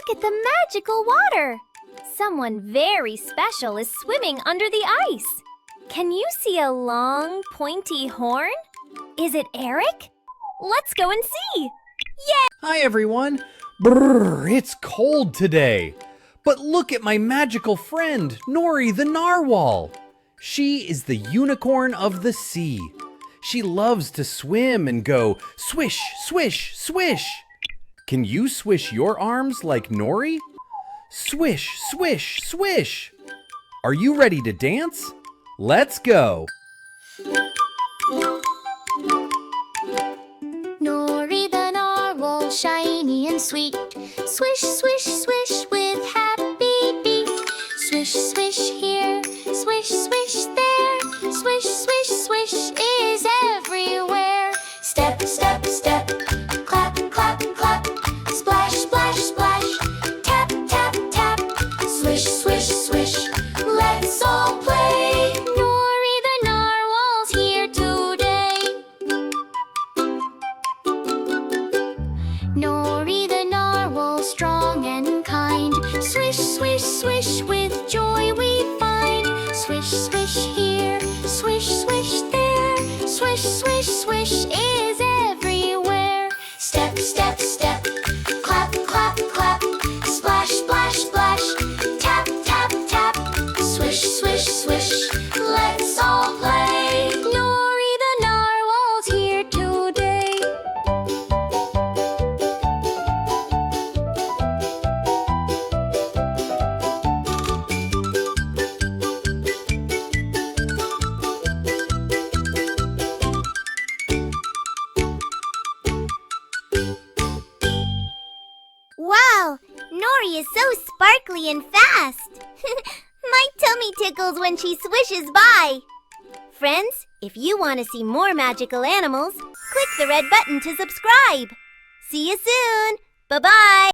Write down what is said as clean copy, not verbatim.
Look at the magical water! Someone very special is swimming under the ice. Can you see a long, pointy horn? Is it Erik? Let's go and see! Yay! Hi everyone! Brrr, it's cold today. But look at my magical friend, Nori the Narwhal. She is the unicorn of the sea. She loves to swim and go swish, swish, swish. Can you swish your arms like Nori? Swish, swish, swish. Are you ready to dance? Let's go. Nori the Narwhal, shiny and sweet. Swish, swish, swish with happy beat. Swish, swish here, swish, swish there. Swish, swish, swish is everywhere. Step, step, step, clap, clap, clap. Splash, splash, splash, tap, tap, tap. Swish, swish, swish, let's all play. Nori the Narwhal's here today. Nori the Narwhal, strong and kind. Swish, swish, swish, with joy we find. Swish, swish here, swish, swish there. Swish, swish, swish is everywhere. Step, step, step, clap, clap, clap. Splash, splash, splash, tap, tap, tap. Swish, swish, swish, let's all play. Nori the Narwhal's here today. Wow! Nori is so sparkly and fast! My tummy tickles when she swishes by! Friends, if you want to see more magical animals, click the red button to subscribe! See you soon! Bye-bye!